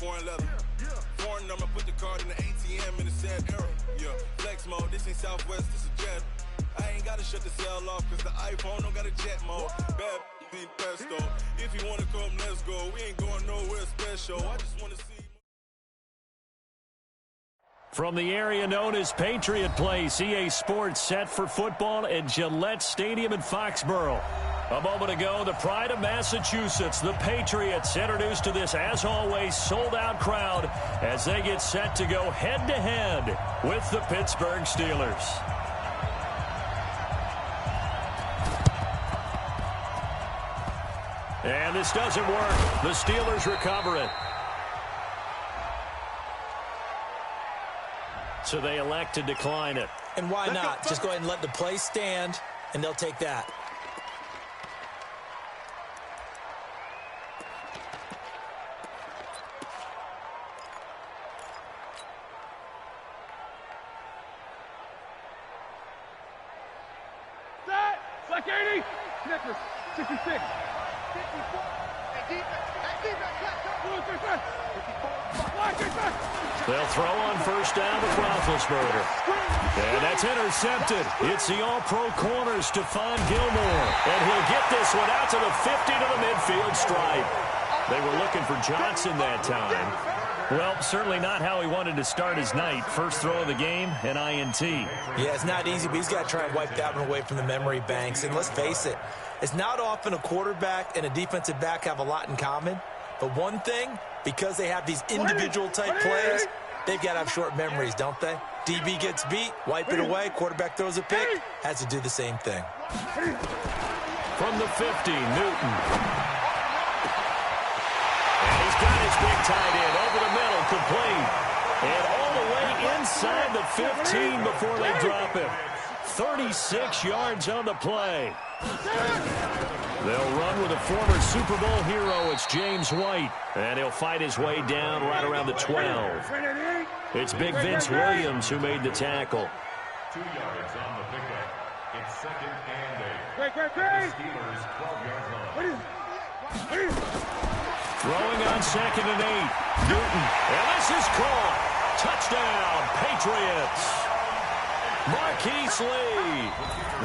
foreign leather. Foreign number, put the card in the ATM in the sad era. Yeah, flex mode, this ain't Southwest, this is jet. I ain't gotta shut the cell off, cause the iPhone don't got a jet mode. Bad be pesto. If you wanna come, let's go. We ain't going nowhere special. I just wanna see. From the area known as Patriot Place, EA Sports set for football at Gillette Stadium in Foxborough. A moment ago, the pride of Massachusetts, the Patriots, introduced to this, as always, sold-out crowd as they get set to go head-to-head with the Pittsburgh Steelers. And this doesn't work. The Steelers recover it. So they elect to decline it. And why not? Just go ahead and let the play stand, and they'll take that. Black 80, Snickers, 66, 54, they'll throw on first down with Roethlisberger. And that's intercepted. It's the all-pro corner, Stephon Gilmore. And he'll get this one out to the 50 to the midfield stripe. They were looking for Johnson that time. Well, certainly not how he wanted to start his night. First throw of the game, an INT. Yeah, it's not easy, but he's got to try and wipe that one away from the memory banks. And let's face it, it's not often a quarterback and a defensive back have a lot in common. But one thing, because they have these individual-type plays, they've got to have short memories, don't they? DB gets beat, wipe it away, quarterback throws a pick, has to do the same thing. From the 50, Newton. He's got his big tight end over the middle, complete. And all the way inside the 15 before they drop him. 36 yards on the play. They'll run with a former Super Bowl hero. It's James White. And he'll fight his way down right around the 12. It's Big Vince Williams who made the tackle. 2 yards on the pickup. It's second and 8. Great. The Steelers 12-yard line. Throwing on second and 8. Newton. And this is caught. Touchdown, Patriots. Marquise Lee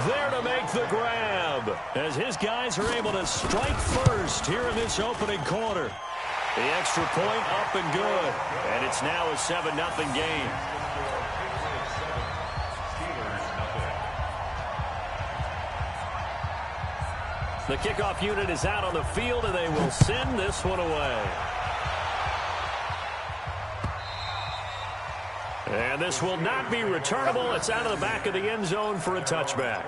there to make the grab as his guys are able to strike first here in this opening quarter. The extra point up and good. And it's now a 7-0 game. The kickoff unit is out on the field, and they will send this one away. And this will not be returnable. It's out of the back of the end zone for a touchback.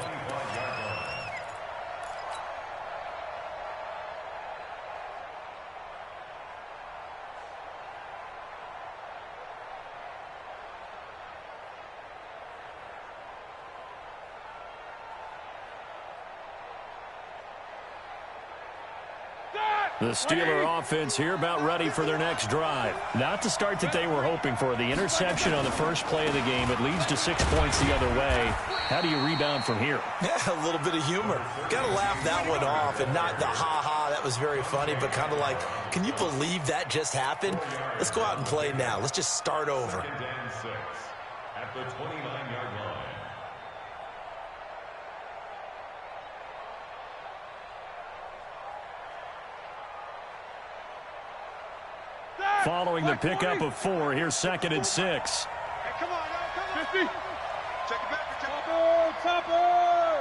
The Steeler offense here about ready for their next drive. Not the start that they were hoping for. The interception on the first play of the game. It leads to 6 points the other way. How do you rebound from here? Yeah, a little bit of humor. Got to laugh that one off and not the ha-ha, that was very funny, but kind of like, can you believe that just happened? Let's go out and play now. Let's just start over. Second and 6 at the 29-yard line. Following the pickup of 4, here's second and 6. Hey, come on, 50. Check it back. Topper.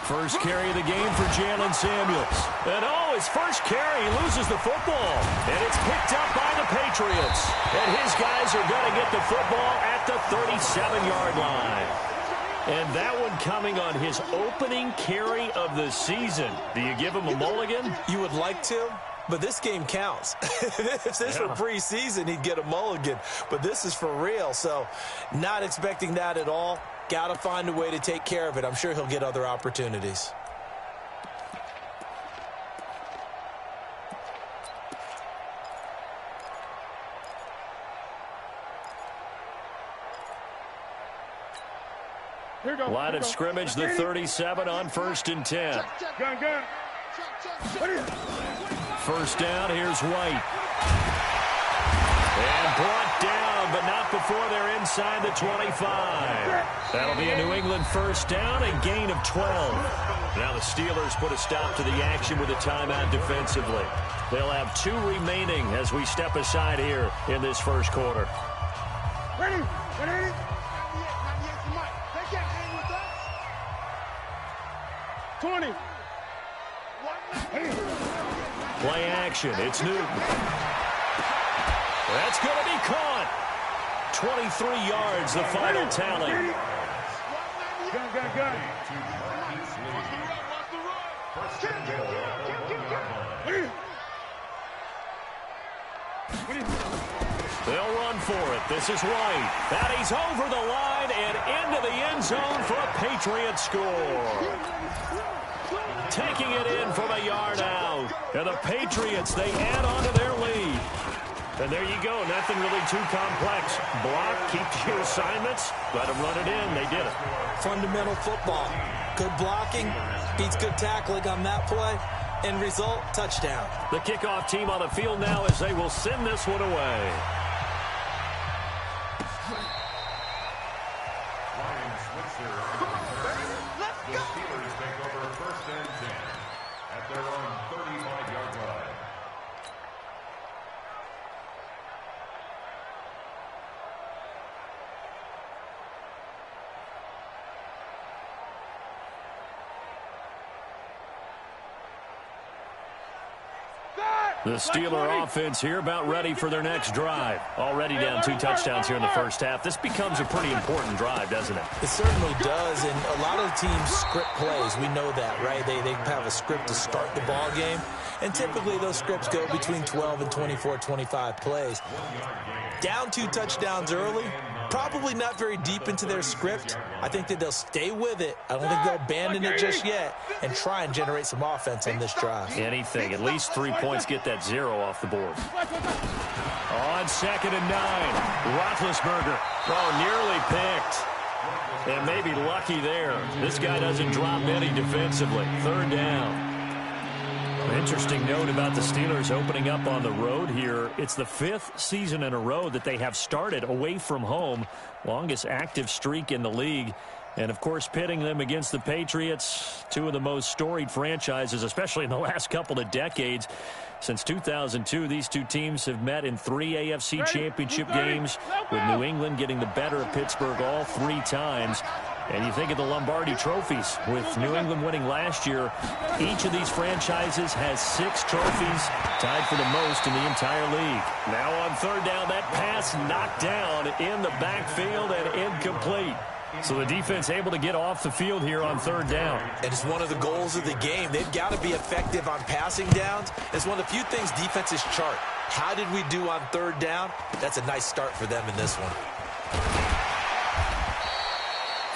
First carry of the game for Jalen Samuels. And his first carry, he loses the football. And it's picked up by the Patriots. And his guys are going to get the football at the 37-yard line. And that one coming on his opening carry of the season. Do you give him a mulligan? You would like to, but this game counts. If this were preseason, he'd get a mulligan. But this is for real, so not expecting that at all. Got to find a way to take care of it. I'm sure he'll get other opportunities. Line of scrimmage, the 37 on 1st and 10. Gun. First down, here's White. And brought down, but not before they're inside the 25. That'll be a New England first down, a gain of 12. Now the Steelers put a stop to the action with a timeout defensively. They'll have 2 remaining as we step aside here in this first quarter. Ready? 20. Play action. It's Newton. That's going to be caught. 23 yards, the final tally. Gun. They'll run for it. This is White. That he's over the line and into the end zone for a Patriots score. Taking it in from a yard out. And the Patriots, they add on to their lead. And there you go. Nothing really too complex. Block, keep your assignments, let them run it in. They did it. Fundamental football. Good blocking beats good tackling on that play. End result, touchdown. The kickoff team on the field now as they will send this one away. The Steelers take over 1st and 10 at their own 35-yard line. The Steeler offense here about ready for their next drive. Already down 2 touchdowns here in the first half. This becomes a pretty important drive, doesn't it? It certainly does, and a lot of teams script plays. We know that, right? They have a script to start the ball game, and typically those scripts go between 12 and 24, 25 plays. Down 2 touchdowns early, probably not very deep into their script. I think that they'll stay with it. I don't think they'll abandon it just yet and try and generate some offense on this drive. Anything. At least 3 points, get that 0 off the board. On 2nd and 9, Roethlisberger. Oh, nearly picked. And maybe lucky there. This guy doesn't drop many defensively. 3rd down. An interesting note about the Steelers opening up on the road here. It's the 5th season in a row that they have started away from home. Longest active streak in the league. And, of course, pitting them against the Patriots, 2 of the most storied franchises, especially in the last couple of decades. Since 2002, these 2 teams have met in 3 AFC championship games, with New England getting the better of Pittsburgh all 3 times. And you think of the Lombardi trophies, with New England winning last year. Each of these franchises has 6 trophies, tied for the most in the entire league. Now on 3rd down, that pass knocked down in the backfield and incomplete. So the defense able to get off the field here on 3rd down. And it's one of the goals of the game. They've got to be effective on passing downs. It's one of the few things defenses chart. How did we do on 3rd down? That's a nice start for them in this one.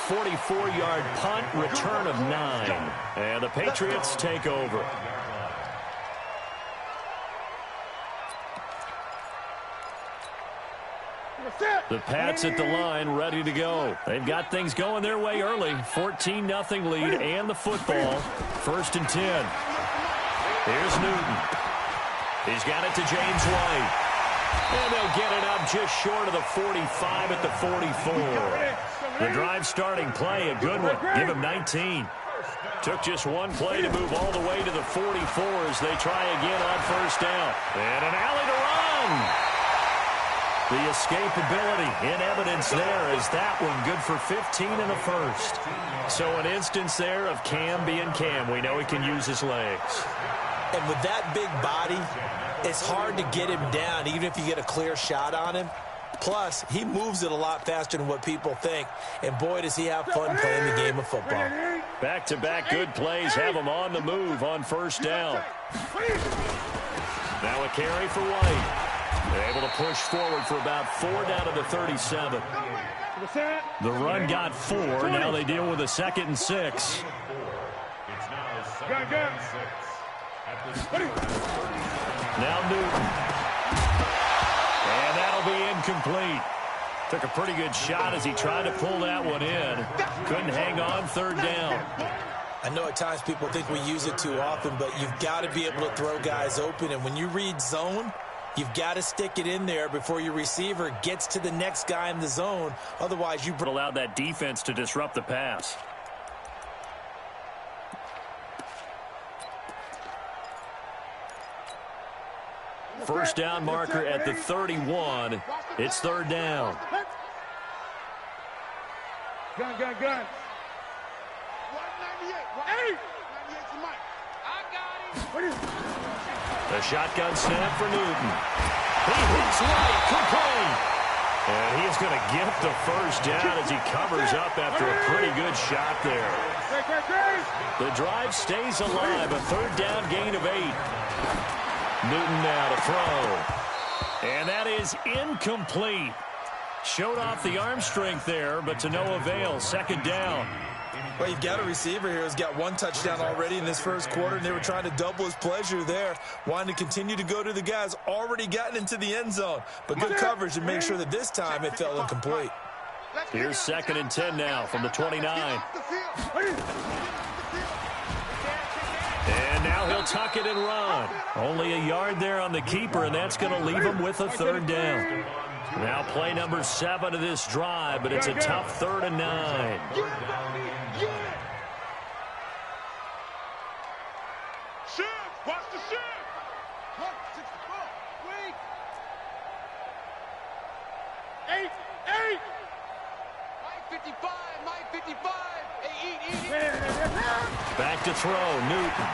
44-yard punt, return of 9. And the Patriots take over. The Pats at the line, ready to go. They've got things going their way early. 14-0 lead and the football. 1st and 10. Here's Newton. He's got it to James White. And they'll get it up just short of the 45 at the 44. The drive starting play, a good one. Give him 19. Took just 1 play to move all the way to the 44 as they try again on 1st down. And an alley to run. The escapability in evidence there is that one good for 15 in the 1st. So an instance there of Cam being Cam. We know he can use his legs. And with that big body, it's hard to get him down, even if you get a clear shot on him. Plus, he moves it a lot faster than what people think. And boy, does he have fun playing the game of football. Back-to-back good plays have him on the move on 1st down. Now a carry for White. They're able to push forward for about 4 down to the 37. The run got 4. Now they deal with a 2nd and 6. It's now 2nd and 6 at the Now Newton. And that'll be incomplete. Took a pretty good shot as he tried to pull that one in. Couldn't hang on 3rd down. I know at times people think we use it too often, but you've got to be able to throw guys open. And when you read zone, you've got to stick it in there before your receiver gets to the next guy in the zone. Otherwise, you allow that defense to disrupt the pass. First down marker at the 31. It's third down. Gun. 198. 198 to Mike. I got him. The shotgun snap for Newton. He hits right, complete. And he is going to get the first down as he covers up after a pretty good shot there. The drive stays alive. A third down gain of 8. Newton now to throw. And that is incomplete. Showed off the arm strength there, but to no avail. Second down. Well, you've got a receiver here who's got 1 touchdown already in this first quarter, and they were trying to double his pleasure there, wanting to continue to go to the guys already gotten into the end zone. But good coverage to make sure that this time it fell incomplete. Here's 2nd and 10 now from the 29. And now he'll tuck it and run. Only a yard there on the keeper, and that's going to leave him with a third down. Now play number 7 of this drive, but it's a tough 3rd and 9. Watch the shift. Eight. Mike 55. Back to throw, Newton.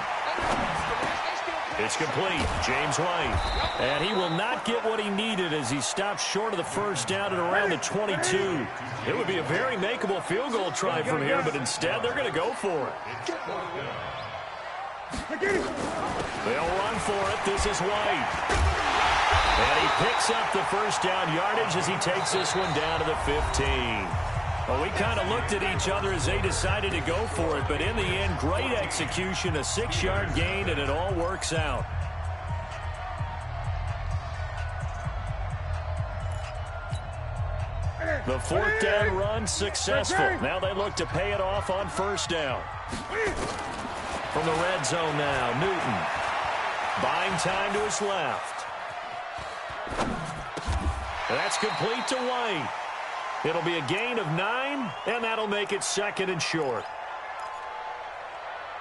It's complete, James White. And he will not get what he needed as he stopped short of the first down at around the 22. It would be a very makeable field goal try from here, but instead they're going to go for it. They'll run for it. This is White. And he picks up the first down yardage as he takes this one down to the 15. Well, we kind of looked at each other as they decided to go for it, but in the end, great execution, a 6-yard gain, and it all works out. The 4th down run successful. Now they look to pay it off on first down. From the red zone now, Newton. Buying time to his left. That's complete to White. It'll be a gain of 9, and that'll make it 2nd and short.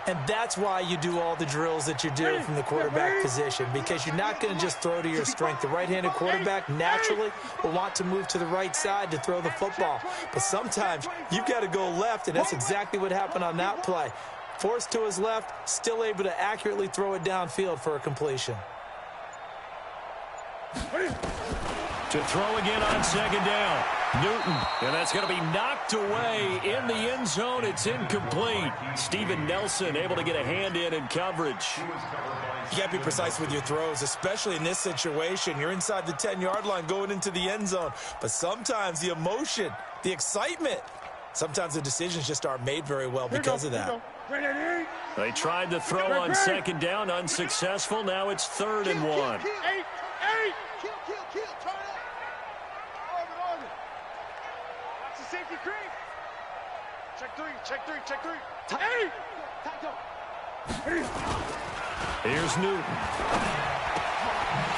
And that's why you do all the drills that you do from the quarterback position, because you're not going to just throw to your strength. The right-handed quarterback naturally will want to move to the right side to throw the football. But sometimes you've got to go left, and that's exactly what happened on that play. Forced to his left, still able to accurately throw it downfield for a completion. To throw again on 2nd down. Newton, and that's going to be knocked away in the end zone. It's incomplete. Steven Nelson able to get a hand in coverage. You got to be precise with your throws, especially in this situation. You're inside the 10-yard line going into the end zone. But sometimes the emotion, the excitement, sometimes the decisions just aren't made very well because of that. They tried to throw on 2nd down, unsuccessful. Now it's 3rd and 1. Safety creep. Check three. Here's Newton.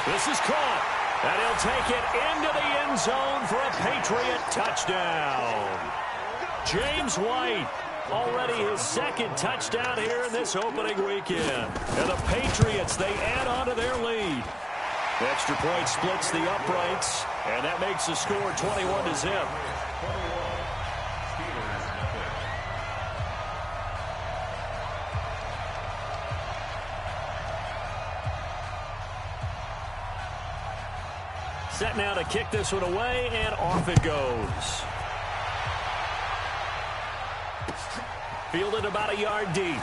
This is caught. And he'll take it into the end zone for a Patriot touchdown. James White, already his 2nd touchdown here in this opening weekend. And the Patriots, they add on to their lead. The extra point splits the uprights, and that makes the score 21-0. Set now to kick this one away, and off it goes. Fielded about a yard deep.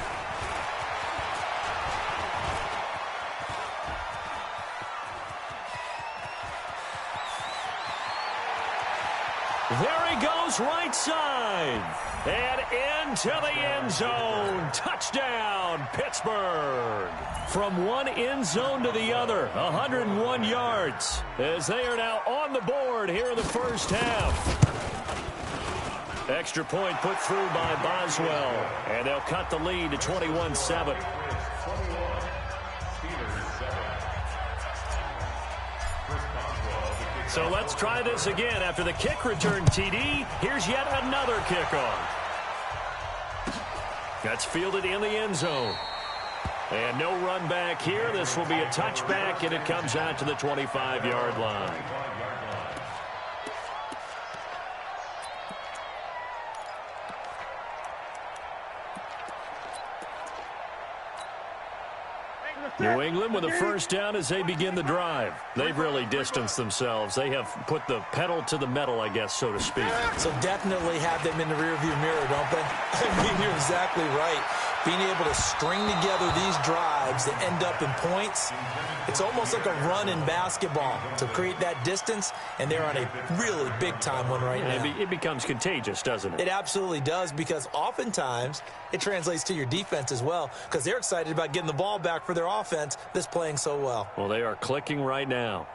There he goes, right side. And into the end zone. Touchdown, Pittsburgh. From one end zone to the other, 101 yards. As they are now on the board here in the first half. Extra point put through by Boswell. And they'll cut the lead to 21-7. So let's try this again. After the kick return TD, here's yet another kickoff. That's fielded in the end zone. And no run back here. This will be a touchback, and it comes out to the 25-yard line. New England with a first down as they begin the drive. They've really distanced themselves. They have put the pedal to the metal, I guess, so to speak. So definitely have them in the rearview mirror, don't they? I mean, you're exactly right. Being able to string together these drives that end up in points, it's almost like a run in basketball to create that distance, and they're on a really big-time one right now. It becomes contagious, doesn't it? It absolutely does, because oftentimes it translates to your defense as well, because they're excited about getting the ball back for their offense that's playing so well. Well, they are clicking right now.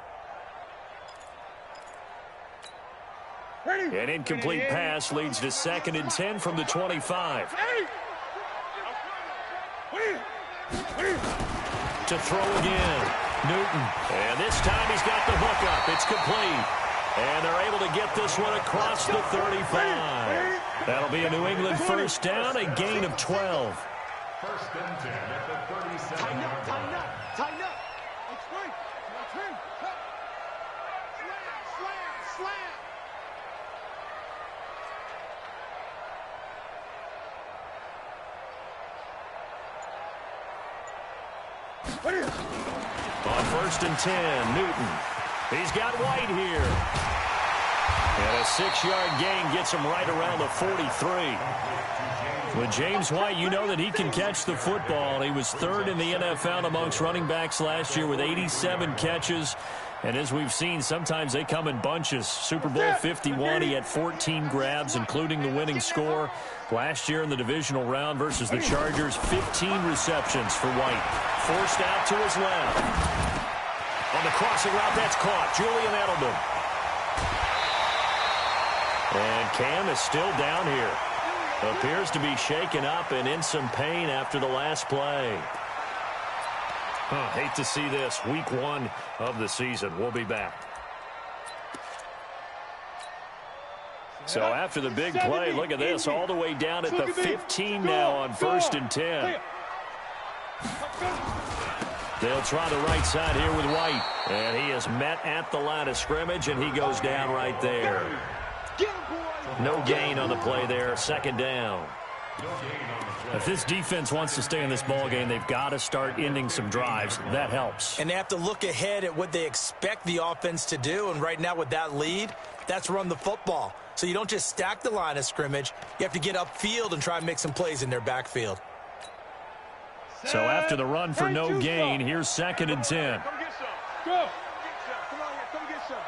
An incomplete pass leads to 2nd and 10 from the 25. To throw again, Newton. And this time he's got the hook up. It's complete. And they're able to get this one across the 35. That'll be a New England first down, a gain of 12. First and 10 at the 37. Tighten up. Tighten up. It's right. Turn. Cut. Slam. On first and 10, Newton. He's got White here. And a 6-yard gain gets him right around the 43. With James White, you know that he can catch the football. He was 3rd in the NFL amongst running backs last year with 87 catches. And as we've seen, sometimes they come in bunches. Super Bowl 51, he had 14 grabs, including the winning score. Last year in the divisional round versus the Chargers, 15 receptions for White. Forced out to his left. On the crossing route, that's caught. Julian Edelman. And Cam is still down here. Appears to be shaken up and in some pain after the last play. Hate to see this. Week 1 of the season. We'll be back. So after the big play, look at this. All the way down at the 15 now on first and 10. They'll try the right side here with White. And he is met at the line of scrimmage, and he goes down right there. No gain on the play there. Second down. If this defense wants to stay in this ball game, they've got to start ending some drives. That helps. And they have to look ahead at what they expect the offense to do. And right now with that lead, that's run the football. So you don't just stack the line of scrimmage. You have to get upfield and try and make some plays in their backfield. So after the run for no gain, here's 2nd and 10. Come get some. Go. Come on here. Come get some.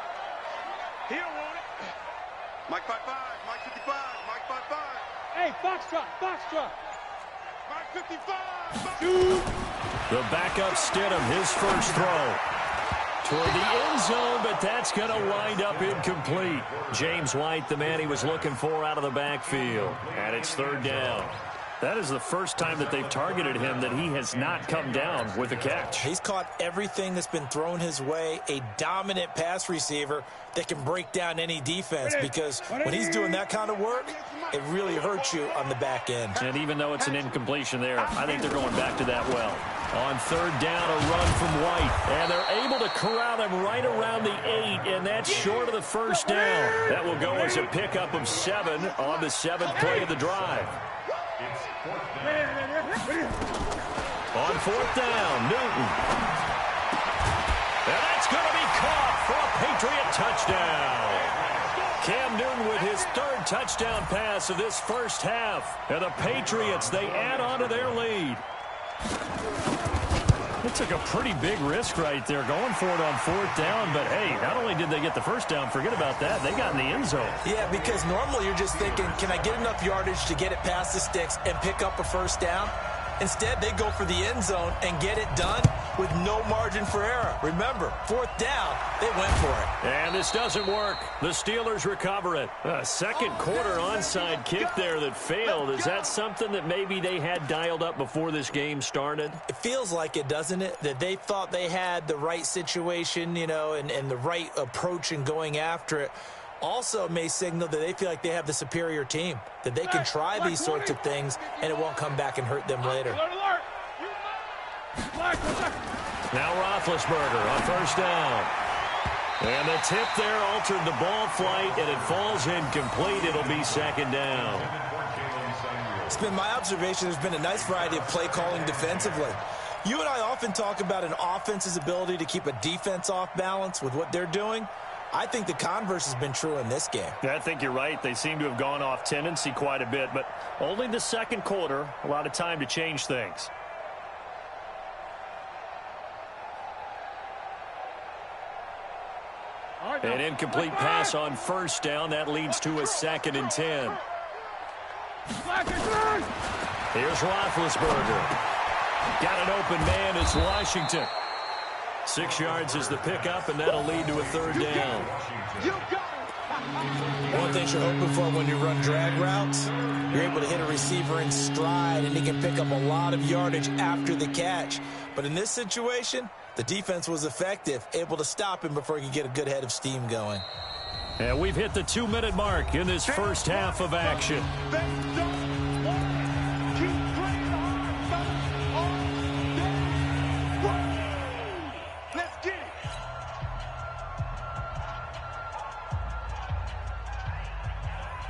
He don't want it. Mike 5-5. Mike 55. Mike 5-5. Hey, Foxtrot. Mike 55. The backup Stidham, his first throw. Toward the end zone, but that's going to wind up incomplete. James White, the man he was looking for out of the backfield. And it's 3rd down. That is the first time that they've targeted him that he has not come down with a catch. He's caught everything that's been thrown his way. A dominant pass receiver that can break down any defense, because when he's doing that kind of work, it really hurts you on the back end. And even though it's an incompletion there, I think they're going back to that well. On 3rd down, a run from White. And they're able to corral him right around the 8, and that's short of the first down. That will go as a pickup of 7 on the 7th play of the drive. On 4th down, Newton. And that's going to be caught for a Patriot touchdown. Cam Newton with his 3rd touchdown pass of this first half. And the Patriots, they add on to their lead. It took a pretty big risk right there going for it on 4th down. But, hey, not only did they get the first down, forget about that, they got in the end zone. Yeah, because normally you're just thinking, can I get enough yardage to get it past the sticks and pick up a first down? Instead, they go for the end zone and get it done. with no margin for error. Remember, 4th down, they went for it. And this doesn't work. The Steelers recover it. A second quarter onside kick there that failed. Is that something that maybe they had dialed up before this game started? It feels like it, doesn't it? That they thought they had the right situation, you know, and the right approach in going after it. Also may signal that they feel like they have the superior team, that they can try these sorts of things and it won't come back and hurt them later. Now Roethlisberger on 1st down. And the tip there altered the ball flight, and it falls incomplete. It'll be 2nd down. It's been my observation there's been a nice variety of play calling defensively. You and I often talk about an offense's ability to keep a defense off balance with what they're doing. I think the converse has been true in this game. I think you're right. They seem to have gone off tendency quite a bit, but only the second quarter, a lot of time to change things. An incomplete pass on 1st down. That leads to a 2nd and 10. Here's Roethlisberger. Got an open man. It's Washington. 6 yards is the pickup, and that'll lead to a 3rd down. One thing you're hoping for when you run drag routes, you're able to hit a receiver in stride, and he can pick up a lot of yardage after the catch. But in this situation, the defense was effective, able to stop him before he could get a good head of steam going. And we've hit the 2-minute mark in this first half of action.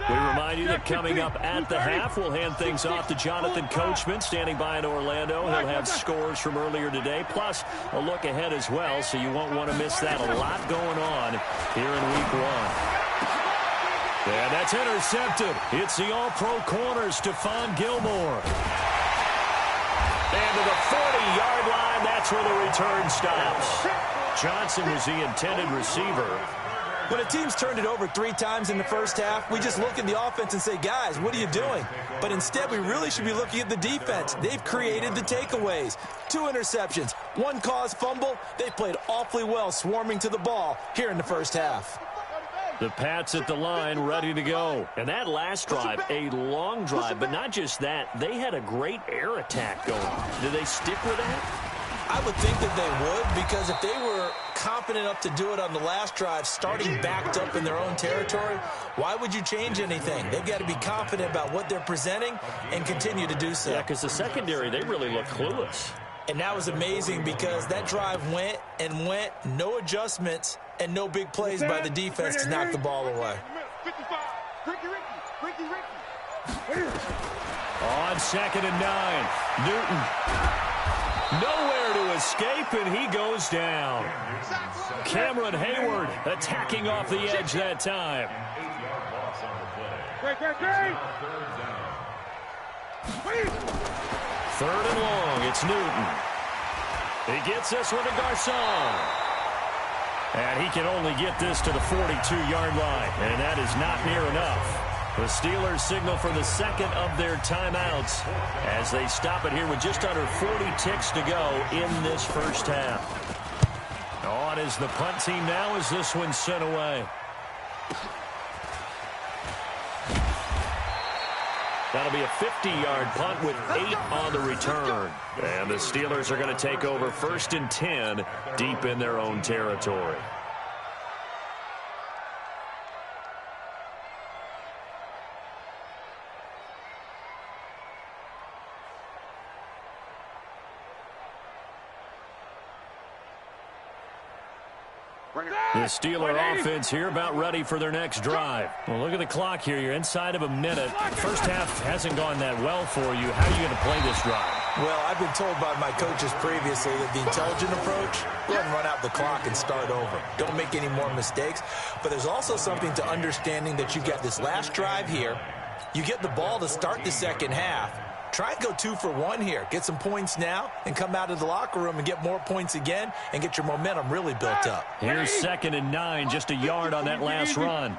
We remind you that coming up at the half, we'll hand things off to Jonathan Coachman, standing by in Orlando. He'll have scores from earlier today, plus a look ahead as well, so you won't want to miss that. A lot going on here in Week 1. And that's intercepted. It's the all-pro corner, Stephon Gilmore. And to the 40-yard line, that's where the return stops. Johnson was the intended receiver. When a team's turned it over 3 times in the first half, we just look at the offense and say, guys, what are you doing? But instead, we really should be looking at the defense. They've created the takeaways. 2 interceptions, 1 caused fumble. They played awfully well swarming to the ball here in the first half. The Pats at the line, ready to go. And that last drive, a long drive, but not just that. They had a great air attack going. Do they stick with that? I would think that they would, because if they were confident enough to do it on the last drive, starting backed up in their own territory, why would you change anything? They've got to be confident about what they're presenting and continue to do so. Yeah, because the secondary, they really look clueless. And that was amazing because that drive went and went, no adjustments, and no big plays by the defense to knock the ball away. On 2nd and 9, Newton. Nowhere to escape, and he goes down. Cameron Hayward attacking off the edge that time. 3rd and long, it's Newton. He gets this one to Garcon. And he can only get this to the 42-yard line, and that is not near enough. The Steelers signal for the 2nd of their timeouts as they stop it here with just under 40 ticks to go in this first half. On is the punt team now as this one's sent away. That'll be a 50-yard punt with 8 on the return. And the Steelers are going to take over 1st and 10 deep in their own territory. The Steeler offense here about ready for their next drive. Well, look at the clock here. You're inside of a minute. First half hasn't gone that well for you. How are you going to play this drive? Well, I've been told by my coaches previously that the intelligent approach, go ahead and run out the clock and start over. Don't make any more mistakes. But there's also something to understanding that you've got this last drive here. You get the ball to start the second half. Try and go 2 for 1 here. Get some points now and come out of the locker room and get more points again and get your momentum really built up. Here's 2nd and 9, just a yard on that last run.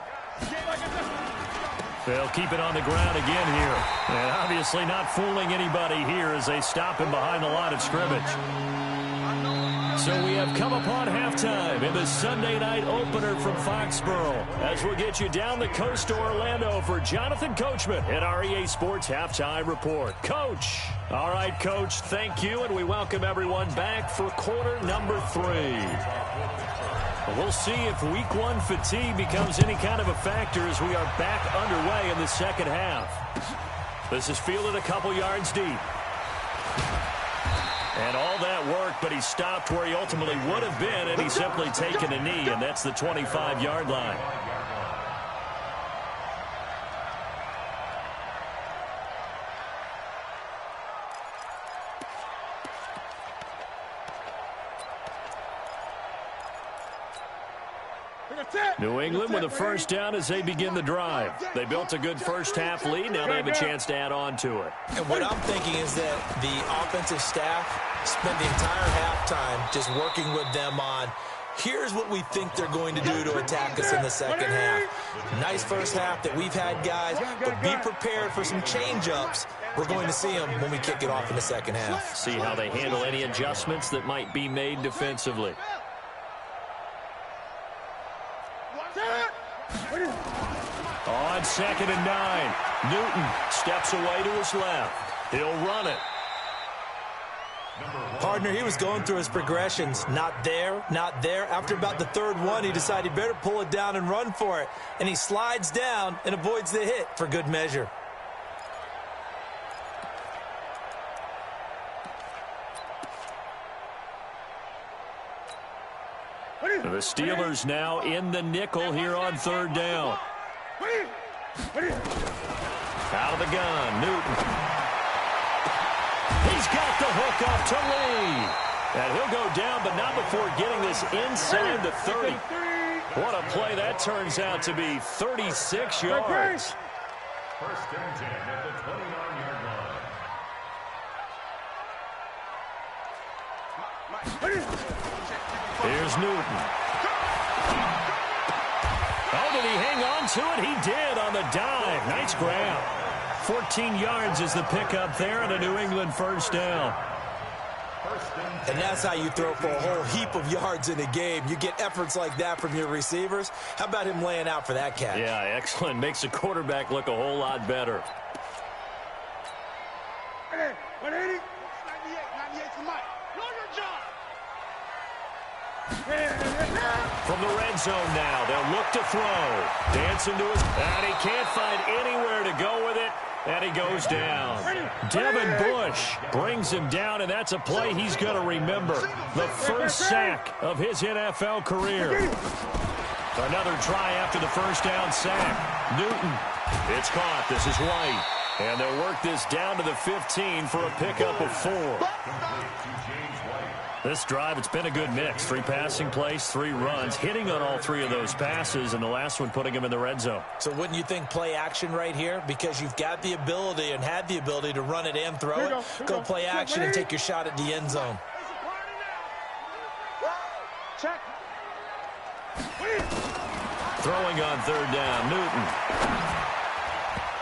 They'll keep it on the ground again here. And obviously not fooling anybody here as they stop him behind the line of scrimmage. So we have come upon halftime in the Sunday night opener from Foxborough as we'll get you down the coast to Orlando for Jonathan Coachman at our EA Sports Halftime Report. Coach. All right, Coach, thank you, and we welcome everyone back for quarter number 3. We'll see if week 1 fatigue becomes any kind of a factor as we are back underway in the second half. This is fielded a couple yards deep. And all that work, but he stopped where he ultimately would have been, and he's simply taken a knee, and that's the 25-yard line. New England with a first down as they begin the drive. They built a good first-half lead. Now they have a chance to add on to it. And what I'm thinking is that the offensive staff spent the entire halftime just working with them on, here's what we think they're going to do to attack us in the second half. Nice first half that we've had, guys, but be prepared for some change-ups. We're going to see them when we kick it off in the second half. See how they handle any adjustments that might be made defensively. On 2nd and 9, Newton steps away to his left. He'll run it. Partner, he was going through his progressions. Not there, not there. After about the third one, he decided he better pull it down and run for it. And he slides down and avoids the hit for good measure. The Steelers now in the nickel here on 3rd down. Out of the gun, Newton. He's got the hook up to Lee. And he'll go down, but not before getting this inside the 30. What a play that turns out to be, 36 yards. 1st and 10 at the 29-yard line. Here's Newton. Oh, did he hang on to it? He did on the dive. Nice grab. 14 yards is the pickup there and a New England first down. And that's how you throw for a whole heap of yards in a game. You get efforts like that from your receivers. How about him laying out for that catch? Yeah, excellent. Makes the quarterback look a whole lot better. 180. 98 to Mike. Know your job. From the red zone now, they'll look to throw. Dancing to his... And he can't find anywhere to go with it. And he goes down. Devin Bush brings him down, and that's a play he's going to remember. The first sack of his NFL career. Another try after the first down sack. Newton. It's caught. This is White. And they'll work this down to the 15 for a pickup of 4. This drive, it's been a good mix. 3 passing plays, 3 runs, hitting on all 3 of those passes, and the last one putting him in the red zone. So wouldn't you think play action right here? Because you've got the ability and had the ability to run it and throw it. Go play action and take your shot at the end zone. Check. Throwing on 3rd down, Newton.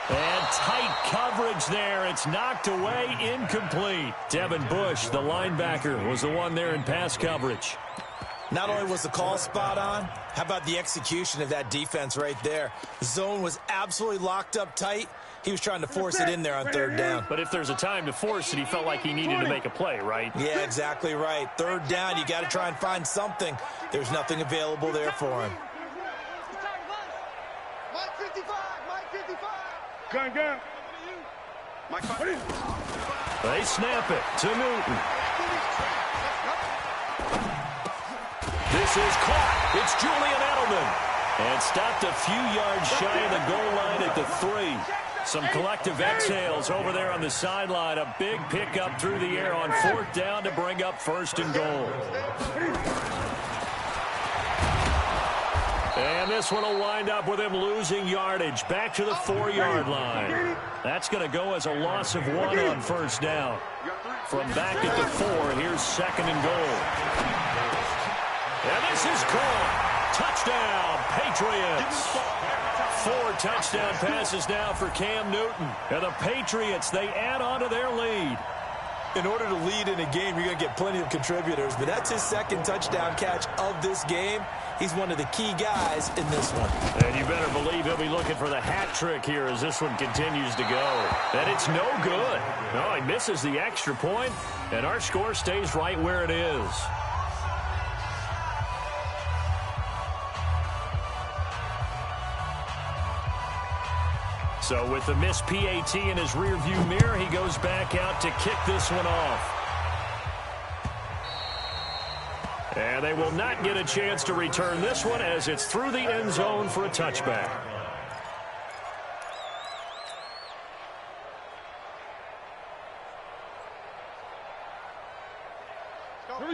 And tight coverage there. It's knocked away, incomplete. Devin Bush, the linebacker, was the one there in pass coverage. Not only was the call spot on, how about the execution of that defense right there? The zone was absolutely locked up tight. He was trying to force it in there on 3rd down. But if there's a time to force it, he felt like he needed to make a play, right? Yeah, exactly right. 3rd down, you got to try and find something. There's nothing available there for him. Mike 55. Mike 55. Gun. Mike 50. They snap it to Newton. This is caught. It's Julian Edelman. And stopped a few yards shy of the goal line at the 3. Some collective exhales over there on the sideline. A big pickup through the air on 4th down to bring up 1st and goal. And this one will wind up with him losing yardage. Back to the 4-yard line. That's going to go as a loss of 1 on 1st down. From back at the 4, here's 2nd and goal. And this is caught. Touchdown, Patriots. 4 touchdown passes now for Cam Newton. And the Patriots, they add on to their lead. In order to lead in a game, you're going to get plenty of contributors, but that's his second touchdown catch of this game. He's one of the key guys in this one. And you better believe he'll be looking for the hat trick here as this one continues to go. And it's no good. No, he misses the extra point, and our score stays right where it is. So with the missed PAT in his rearview mirror, he goes back out to kick this one off. And they will not get a chance to return this one as it's through the end zone for a touchback.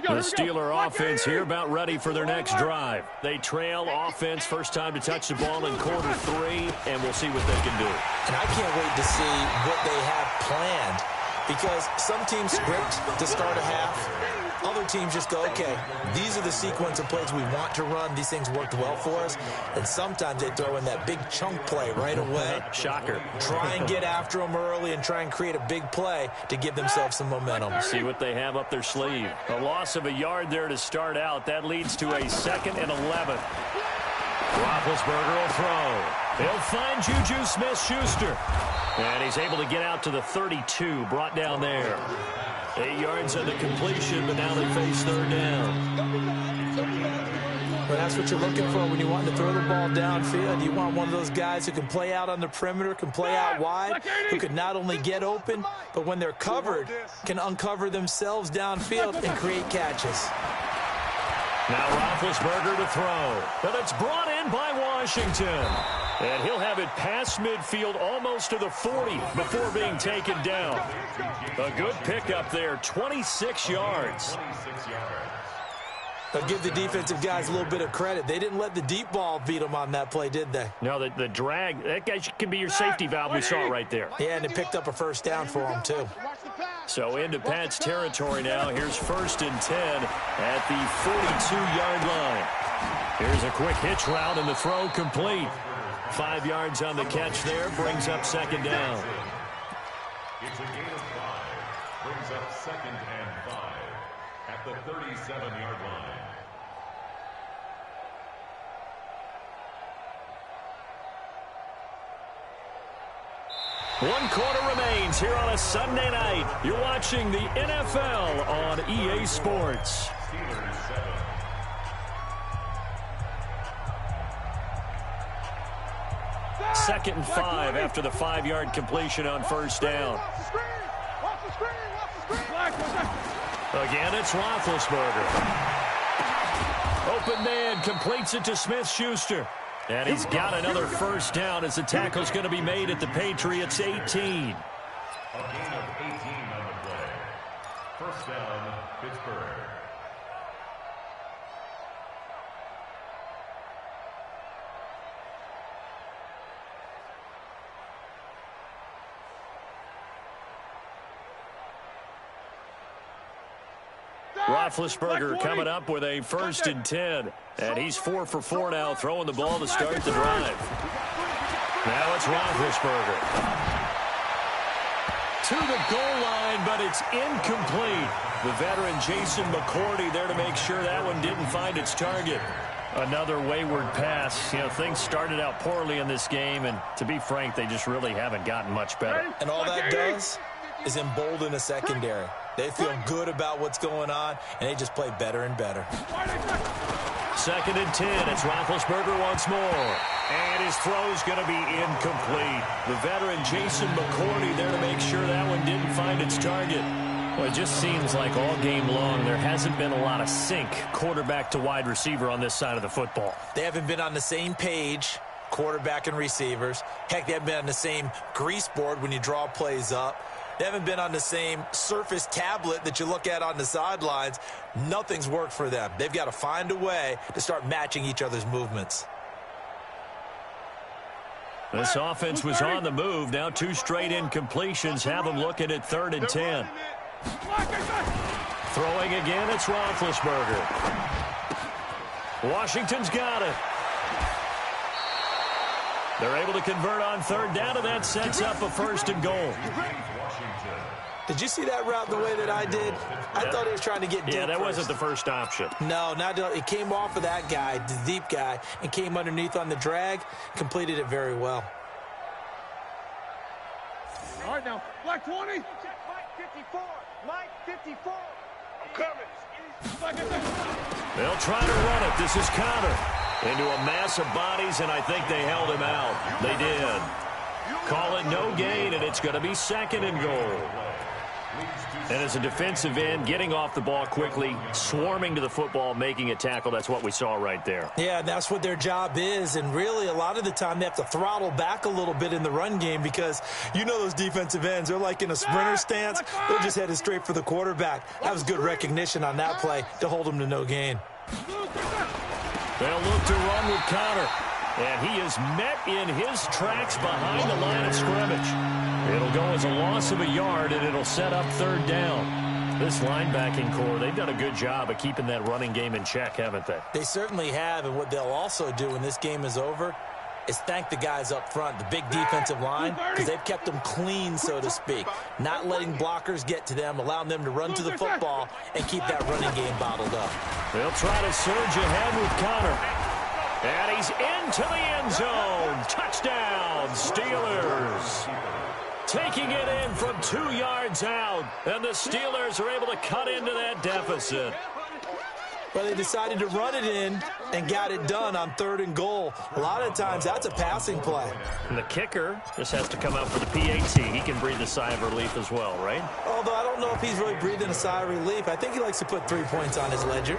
The Steeler offense here about ready for their next drive. They trail offense, first time to touch the ball in quarter 3, and we'll see what they can do. And I can't wait to see what they have planned, because some teams script to start a half. Other teams just go, okay, these are the sequence of plays we want to run. These things worked well for us. And sometimes they throw in that big chunk play right away. Shocker. Try and get after them early and try and create a big play to give themselves some momentum. See what they have up their sleeve. A loss of a yard there to start out. That leads to a 2nd and 11. Roethlisberger will throw. He'll find Juju Smith-Schuster. And he's able to get out to the 32, brought down there. 8 yards on the completion, but now they face 3rd down. Well, that's what you're looking for when you want to throw the ball downfield. You want one of those guys who can play out on the perimeter, can play out wide, who can not only get open, but when they're covered, can uncover themselves downfield and create catches. Now Roethlisberger to throw. And it's brought in by Washington. And he'll have it past midfield almost to the 40 before being taken down. A good pickup there, 26 yards. But give the defensive guys a little bit of credit. They didn't let the deep ball beat them on that play, did they? No, the drag, that guy can be your safety valve. We saw it right there. Yeah, and it picked up a first down for them, too. So into Pat's territory now. Here's 1st and 10 at the 42-yard line. Here's a quick hitch route, and the throw complete. 5 yards on the catch there, brings up 2nd down. It's a gain of 5, brings up 2nd and 5 at the 37-yard line. One quarter remains here on a Sunday night. You're watching the NFL on EA Sports. Steelers 7. Second and 5 after the 5-yard completion on 1st down. Again, it's Roethlisberger. Open man completes it to Smith-Schuster. And he's got another 1st down as the tackle's going to be made at the Patriots 18. A gain of 18 on the play. 1st down, Pittsburgh. Roethlisberger coming up with a 1st and 10. And he's 4 for 4 now, throwing the ball to start the drive. Now it's Roethlisberger. To the goal line, but it's incomplete. The veteran Jason McCourty there to make sure that one didn't find its target. Another wayward pass. You know, things started out poorly in this game, and to be frank, they just really haven't gotten much better. And all that does is embolden a secondary. They feel good about what's going on, and they just play better and better. 2nd and 10. It's Roethlisberger once more. And his throw's going to be incomplete. The veteran Jason McCourty there to make sure that one didn't find its target. Well, it just seems like all game long there hasn't been a lot of sync quarterback to wide receiver on this side of the football. They haven't been on the same page, quarterback and receivers. Heck, they haven't been on the same grease board when you draw plays up. They haven't been on the same Surface tablet that you look at on the sidelines. Nothing's worked for them. They've got to find a way to start matching each other's movements. This offense was on the move. Now 2 straight incompletions have them looking at 3rd and 10. Throwing again, it's Roethlisberger. Washington's got it. They're able to convert on 3rd down, and that sets up a 1st and goal. Did you see that route the way that I did? I thought he was trying to get deep. Yeah, that first. wasn't the first option. No, it came off of that guy, the deep guy, and came underneath on the drag, completed it very well. All right, now, Black 20. Check Mike 54. Mike 54. I'm coming. They'll try to run it. This is Connor. Into a mass of bodies, and I think they held him out. They did. Call it no gain, and it's going to be 2nd and goal. And as a defensive end, getting off the ball quickly, swarming to the football, making a tackle, that's what we saw right there. Yeah, that's what their job is, and really a lot of the time they have to throttle back a little bit in the run game because you know those defensive ends, they're like in a sprinter stance. They're just headed straight for the quarterback. That was good recognition on that play to hold them to no gain. They'll look to run with Connor. And he is met in his tracks behind the line of scrimmage. It'll go as a loss of a yard, and it'll set up 3rd down. This linebacking core, they've done a good job of keeping that running game in check, haven't they? They certainly have, and what they'll also do when this game is over is thank the guys up front, the big defensive line, because they've kept them clean, so to speak, not letting blockers get to them, allowing them to run to the football and keep that running game bottled up. They'll try to surge ahead with Connor. And he's into the end zone. Touchdown, Steelers. Taking it in from 2 yards out. And the Steelers are able to cut into that deficit. Well, they decided to run it in and got it done on 3rd and goal. A lot of times, that's a passing play. And the kicker just has to come out for the PAT. He can breathe a sigh of relief as well, right? Although I don't know if he's really breathing a sigh of relief. I think he likes to put 3 points on his ledger.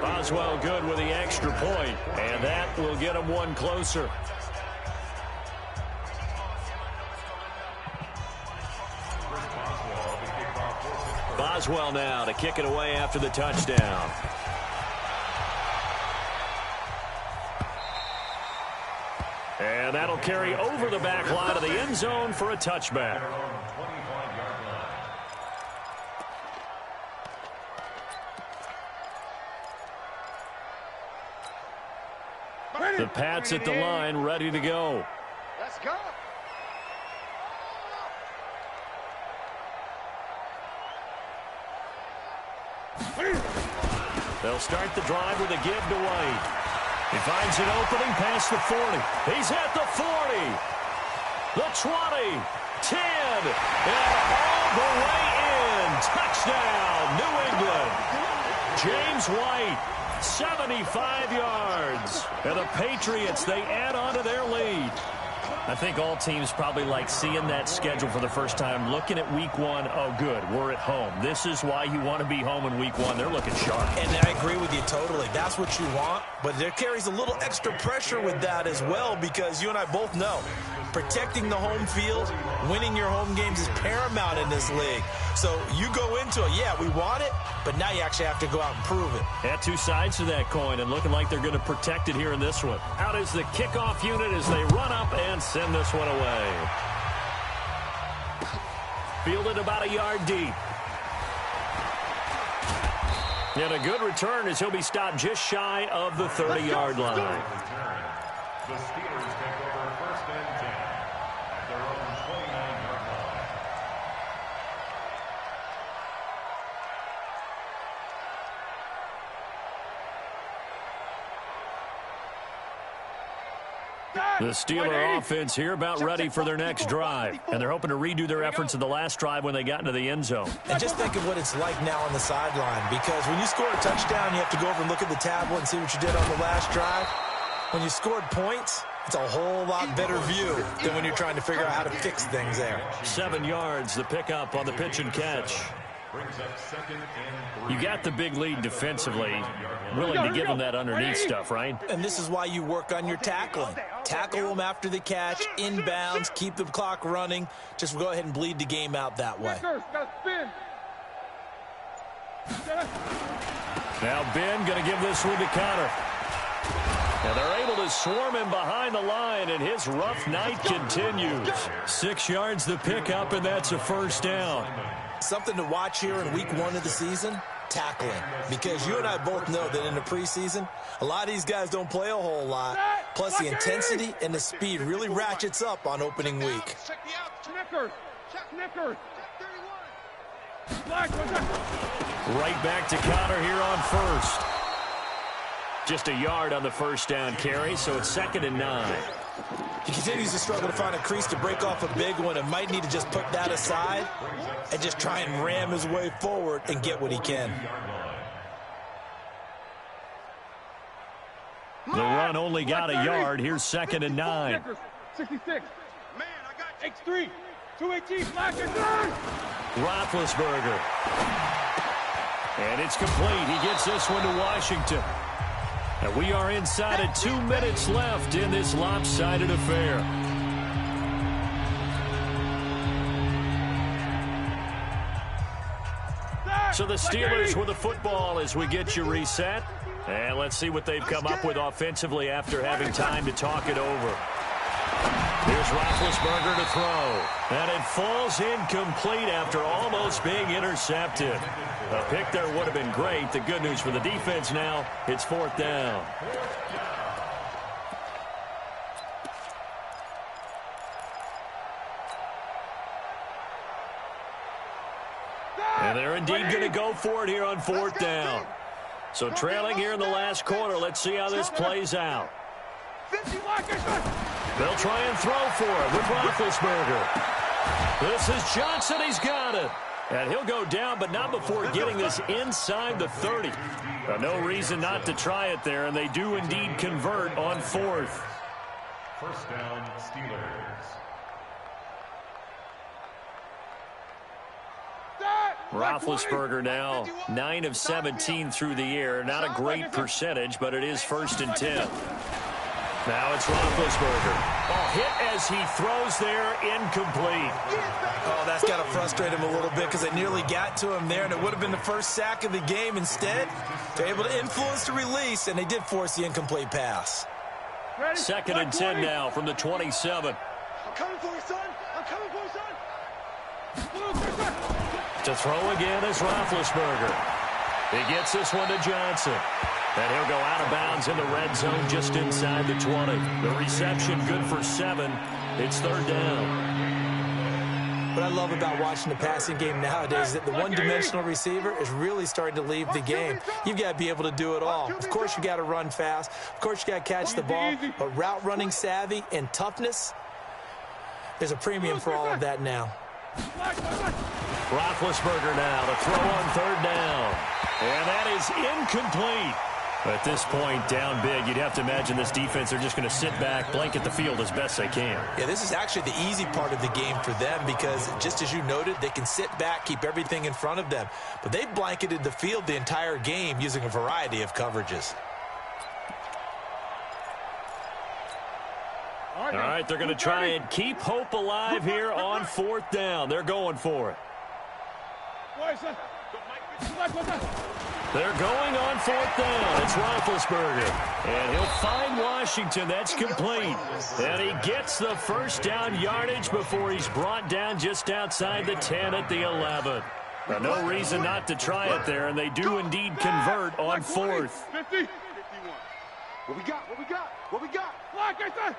Boswell good with the extra point, and that will get him 1 closer. Boswell now to kick it away after the touchdown. And that'll carry over the back line of the end zone for a touchback. The Pats at the line, ready to go. Let's go. They'll start the drive with a give to White. He finds an opening past the 40. He's at the 40. The 20. 10. And all the way in. Touchdown, New England. James White, 75 yards. And the Patriots, they add on to their lead. I think all teams probably like seeing that schedule for the first time, looking at week 1. Oh, good, we're at home. This is why you want to be home in week 1. They're looking sharp. And I agree with you totally. That's what you want. But there carries a little extra pressure with that as well because you and I both know protecting the home field, winning your home games is paramount in this league. So you go into it, yeah, we want it, but now you actually have to go out and prove it. At 2 sides to that coin and looking like they're going to protect it here in this one. Out is the kickoff unit as they run up and send this one away. Fielded about a yard deep. And a good return as he'll be stopped just shy of the 30-yard line. The Steelers take over 1st and 10 at their own 29-yard line. The Steeler offense here about ready for their next drive. And they're hoping to redo their efforts in the last drive when they got into the end zone. And just think of what it's like now on the sideline because when you score a touchdown, you have to go over and look at the tablet and see what you did on the last drive. When you scored points, it's a whole lot better view than when you're trying to figure out how to fix things there. 7 yards, the pickup on the pitch and catch. You got the big lead defensively, willing to give them that underneath stuff, right? And this is why you work on your tackling. Tackle them after the catch, inbounds, keep the clock running. Just go ahead and bleed the game out that way. Now Ben going to give this one to Connor. And they're able to swarm him behind the line, and his rough night continues. 6 yards the pickup, and that's a 1st down. Something to watch here in week 1 of the season, tackling. Because you and I both know that in the preseason, a lot of these guys don't play a whole lot. Plus the intensity and the speed really ratchets up on opening week. Right back to counter here on first. Just a yard on the first down carry, so it's 2nd and 9. He continues to struggle to find a crease to break off a big one and might need to just put that aside and just try and ram his way forward and get what he can. The run only got a yard. Here's 2nd and 9. 66. Man, I got X3. 218. Black and nine. Roethlisberger. And it's complete. He gets this one to Washington. And we are inside of 2 minutes left in this lopsided affair. So the Steelers with the football as we get you reset. And let's see what they've come up with offensively after having time to talk it over. Here's Roethlisberger to throw. And it falls incomplete after almost being intercepted. A pick there would have been great. The good news for the defense now, it's 4th down. And they're indeed going to go for it here on 4th down. So trailing here in the last quarter. Let's see how this plays out. They'll try and throw for it with Roethlisberger. This is Johnson. He's got it. And he'll go down, but not before getting this inside the 30. No reason not to try it there, and they do indeed convert on 4th. First down, Steelers. Roethlisberger now 9 of 17 through the air. Not a great percentage, but it is 1st and 10. Now it's Roethlisberger. Oh, hit as he throws there, incomplete. Oh, that's got to frustrate him a little bit because they nearly got to him there, and it would have been the first sack of the game. Instead, they're able to influence the release, and they did force the incomplete pass. 2nd and 10 now from the 27. I'm coming for you, son. I'm coming for you, son. To throw again is Roethlisberger. He gets this one to Johnson. And he'll go out of bounds in the red zone just inside the 20. The reception good for 7. It's 3rd down. What I love about watching the passing game nowadays is that the one-dimensional receiver is really starting to leave the game. You've got to be able to do it all. Of course, you got to run fast. Of course, you got to catch the ball. But route running savvy and toughness, there's a premium for all of that now. Roethlisberger now to throw on 3rd down. And that is incomplete. At this point, down big, you'd have to imagine this defense are just going to sit back, blanket the field as best they can. Yeah, this is actually the easy part of the game for them because, just as you noted, they can sit back, keep everything in front of them. But they've blanketed the field the entire game using a variety of coverages. All right, they're going to try and keep hope alive here on 4th down. They're going for it. They're going on 4th down. It's Roethlisberger. And he'll find Washington. That's complete. And he gets the first down yardage before he's brought down just outside the 10 at the 11. Now, no reason not to try it there, and they do indeed convert on 4th. 50. 51. What we got? What we got? What we got? Black, I said.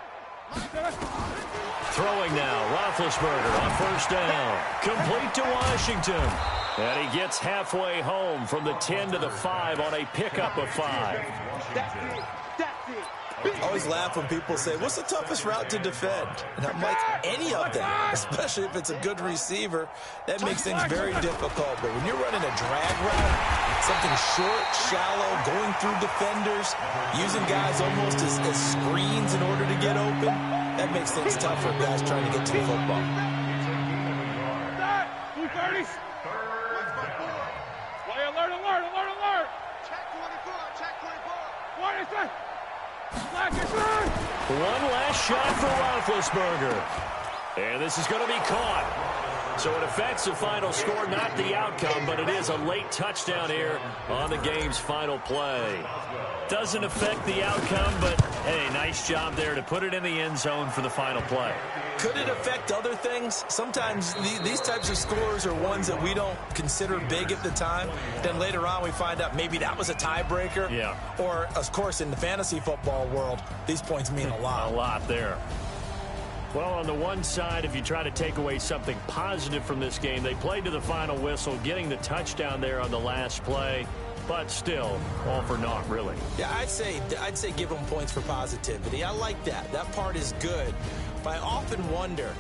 Throwing now, Roethlisberger on 1st down. Complete to Washington. And he gets halfway home from the 10 to the 5 on a pickup of 5. That's it. That's it. I always laugh when people say, what's the toughest route to defend? And I'm like, any of them, especially if it's a good receiver. That makes things very difficult. But when you're running a drag route, something short, shallow, going through defenders, using guys almost as screens in order to get open, that makes things tough for guys trying to get to the football. 230. Alert. Check 24. Check 24. What is that? One last shot for Roethlisberger. And this is going to be caught. So it affects the final score, not the outcome, but it is a late touchdown here on the game's final play. Doesn't affect the outcome, but, hey, nice job there to put it in the end zone for the final play. Could it affect other things? Sometimes these types of scores are ones that we don't consider big at the time. Then later on we find out maybe that was a tiebreaker. Yeah. Or, of course, in the fantasy football world, these points mean a lot. A lot there. Well, on the one side, if you try to take away something positive from this game, they played to the final whistle, getting the touchdown there on the last play. But still, all for naught, really. Yeah, I'd say give them points for positivity. I like that. That part is good. But I often wonder,